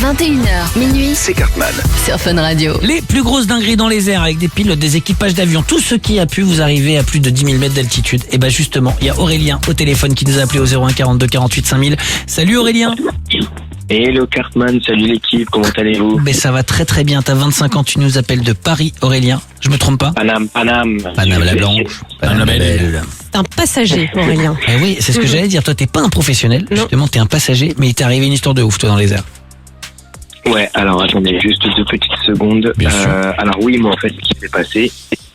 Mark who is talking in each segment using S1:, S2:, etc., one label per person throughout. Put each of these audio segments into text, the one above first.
S1: 21h, minuit,
S2: C'est Cartman.
S1: sur Fun Radio.
S3: Les plus grosses dingueries dans les airs avec des pilotes, des équipages d'avions, tout ce qui a pu vous arriver à plus de 10 000 mètres d'altitude. Et bah justement, il y a Aurélien au téléphone qui nous a appelé au 01 42 48 5000. Salut Aurélien.
S4: Hello Cartman, salut l'équipe, comment allez-vous?
S3: Mais ça va très très bien, t'as 25 ans, tu nous appelles de Paris Aurélien. Je me trompe pas?
S4: Paname.
S3: Paname la blanche, Paname la belle.
S5: C'est un passager, Aurélien.
S3: Eh oui, c'est ce que j'allais dire, toi t'es pas un professionnel,
S5: Non.
S3: justement t'es un passager, mais il t'est arrivé une histoire de ouf toi dans les airs.
S4: Ouais, alors attendez, juste 2 petites secondes.
S3: Bien sûr.
S4: Alors oui, moi en fait, ce qui s'est passé,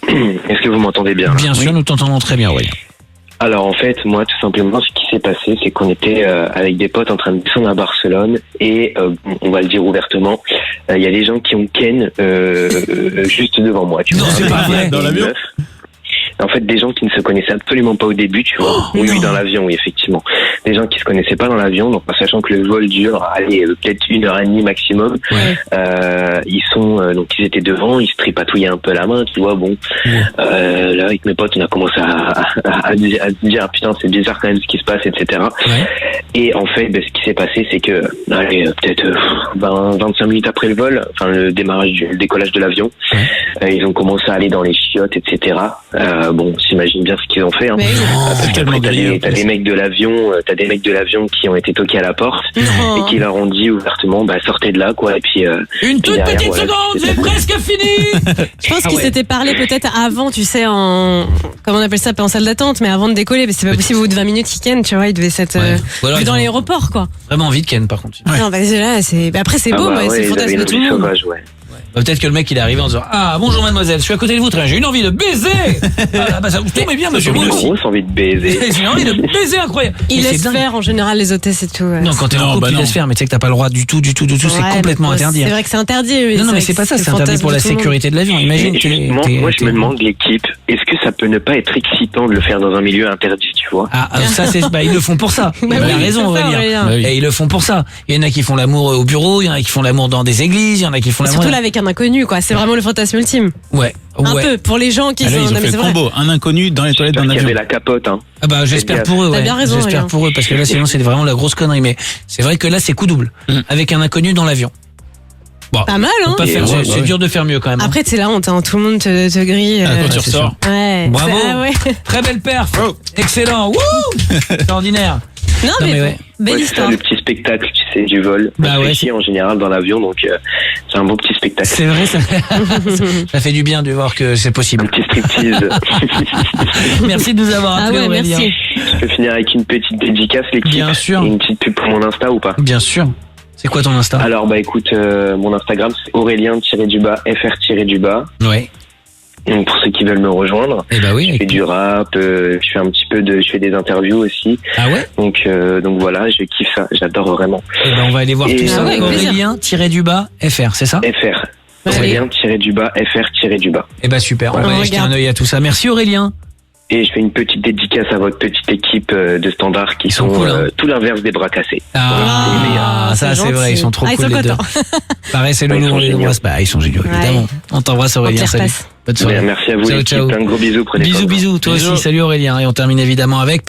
S4: est-ce que vous m'entendez bien?
S3: Bien sûr, nous t'entendons très bien Aurélien.
S4: Alors en fait, moi tout simplement, ce qui s'est passé, c'est qu'on était avec des potes en train de descendre à Barcelone et on va le dire ouvertement, il y a des gens qui ont ken juste devant moi. Tu
S3: Non,
S4: vois,
S3: c'est pas vrai.
S4: Dans l'avion. En fait, des gens qui ne se connaissaient absolument pas au début, tu vois. Oui, dans l'avion, oui, effectivement. Des gens qui se connaissaient pas dans l'avion, donc en sachant que le vol dure, allez, peut-être 1h30 maximum.
S3: Ouais.
S4: Ils sont, donc ils étaient devant, ils se tripatouillaient un peu la main, tu vois. Bon, là avec mes potes, on a commencé à se dire, putain, c'est bizarre quand même ce qui se passe, etc.
S3: Ouais.
S4: Et en fait, ce qui s'est passé, c'est que, allez, peut-être 25 minutes après le vol, enfin le décollage de l'avion, ils ont commencé à aller dans les chiottes, etc. Bon, on s'imagine bien ce qu'ils ont fait. Hein.
S5: Mais oui.
S4: Parce qu'après, t'as des mecs de l'avion, qui ont été toqués à la porte
S5: Non.
S4: et qui leur ont dit ouvertement, sortez de là, quoi. Et puis
S3: Une toute
S4: derrière,
S3: petite
S4: voilà,
S3: seconde,
S4: c'est
S3: c'est
S4: ça.
S3: presque fini.
S5: Je pense qu'ils s'étaient parlé peut-être avant, tu sais, comment on appelle ça, pas en salle d'attente, mais avant de décoller, mais c'est pas possible au bout de 20 minutes qu'ils ken, tu vois, ils devaient s'être
S3: Ouais. Ou alors,
S5: vus
S3: ils
S5: dans
S3: ont
S5: l'aéroport, quoi.
S3: Vraiment envie de ken par contre.
S5: Non, là, c'est, après, c'est beau, mais c'est le
S4: ils avaient
S5: fantasme
S4: une
S5: de tout
S4: envie
S5: le monde.
S4: sauvage, ouais.
S3: Peut-être que le mec il est arrivé en disant ah bonjour mademoiselle, je suis à côté de vous, très bien, j'ai une envie de baiser. Ah, bah, ça vous tombez bien monsieur, moi
S4: Une
S3: aussi.
S4: grosse envie de baiser.
S3: J'ai envie de baiser incroyable.
S5: Ils
S3: Mais c'est
S5: laissent
S3: dingue.
S5: faire, en général, les hôtesses et tout. ouais.
S3: Non, quand t'es en couple, tu laisses faire, mais tu sais que t'as pas le droit du tout, c'est
S5: Ouais,
S3: complètement
S5: mais
S3: interdit.
S5: C'est
S3: hein.
S5: vrai que c'est interdit.
S3: Non, mais c'est pas ça, c'est interdit pour la sécurité de l'avion. Imagine,
S4: Moi, je me demande, l'équipe, est-ce que ça peut ne pas être excitant de le faire dans un milieu interdit, tu vois?
S3: Ça c'est, ils le font pour ça.
S5: Bah
S3: Il a
S5: oui,
S3: raison
S5: c'est ça,
S3: Aurélien.
S5: Aurélien.
S3: Et ils le font pour ça. Il y en a qui font l'amour au bureau, il y en a qui font l'amour dans des églises, il y en a qui font l'amour.
S5: Surtout là avec un inconnu, quoi. C'est vraiment le fantasme ultime.
S3: Ouais.
S5: Un peu, pour les gens qui
S6: Ah là,
S5: sont.
S6: ils ont
S5: Non, mais
S6: fait
S5: c'est
S6: le
S5: vrai.
S6: combo, un inconnu dans les toilettes d'un
S4: Il y
S6: avion.
S4: avait la capote, hein.
S3: Ah bah j'espère pour eux.
S5: T'as
S3: Ouais.
S5: bien raison,
S3: J'espère
S5: Aurélien.
S3: pour eux parce que là sinon c'est vraiment la grosse connerie. Mais c'est vrai que là c'est coup double avec un inconnu dans l'avion. Bon,
S5: Pas mal, hein.
S3: faut pas faire,
S4: Et ouais,
S3: c'est dur de faire mieux quand même. hein.
S5: Après, c'est la honte, hein. Tout le monde te grille.
S6: Ah, quand tu
S3: c'est
S6: ressors.
S5: Ouais.
S3: Bravo.
S5: Ah ouais.
S3: Très belle perf. Excellent. Wouh.
S5: Non,
S3: Extraordinaire. Non,
S5: mais,
S3: mais
S5: bon,
S3: ouais.
S5: belle
S4: Ouais, c'est
S5: histoire.
S4: ça, le petit spectacle, tu sais, du vol.
S3: Bah
S4: On se
S3: ouais,
S4: fait chier en général dans l'avion, donc c'est un beau petit spectacle.
S3: C'est vrai, ça fait du bien de voir que c'est
S4: Un
S3: possible.
S4: petit striptease.
S3: Merci de nous avoir
S5: Ah
S3: appelé
S5: ouais,
S3: Aurélien.
S5: merci.
S4: Je peux finir avec une petite dédicace, l'équipe.
S3: Bien sûr.
S4: Et une petite pub pour mon Insta ou pas?
S3: Bien sûr. C'est quoi ton Insta?
S4: Alors, bah écoute, mon Instagram, c'est Aurélien-FR-.
S3: Ouais.
S4: Donc, pour ceux qui veulent me rejoindre.
S3: Eh bah oui.
S4: Je fais du rap, je fais un petit peu je fais des interviews aussi.
S3: Ah ouais?
S4: Donc voilà, je kiffe ça, j'adore vraiment.
S3: Eh ben on va aller voir
S4: Et-
S3: tout ça.
S5: Ah ouais, avec plaisir.
S3: Aurélien-FR, c'est ça?
S4: FR.
S5: Allez.
S4: Aurélien-FR-.
S3: Eh ben super, on
S5: On
S3: va aller jeter
S5: regarde.
S3: un œil à tout ça. Merci Aurélien.
S4: Et je fais une petite dédicace à votre petite équipe de standards qui
S3: Ils sont cool, hein.
S4: tout l'inverse des bras cassés.
S3: Ah, ça c'est
S5: gentil.
S3: vrai, ils sont trop
S5: Ah, ils
S3: cool
S5: sont
S3: les deux.
S5: contents.
S3: Pareil, c'est le
S4: Ils
S3: nom,
S4: sont
S3: on les
S4: géniaux.
S3: embrasse. Bah, ils sont géniaux,
S5: Ouais.
S3: évidemment. On t'embrasse Aurélien,
S5: On te
S3: salut.
S5: repasse.
S3: Bonne soirée.
S4: Merci à vous
S3: Ciao,
S4: l'équipe,
S3: ciao.
S4: un gros bisou, prenez soin de
S3: Bisous,
S4: vous.
S3: bisous, toi aussi, salut Aurélien. Et on termine évidemment avec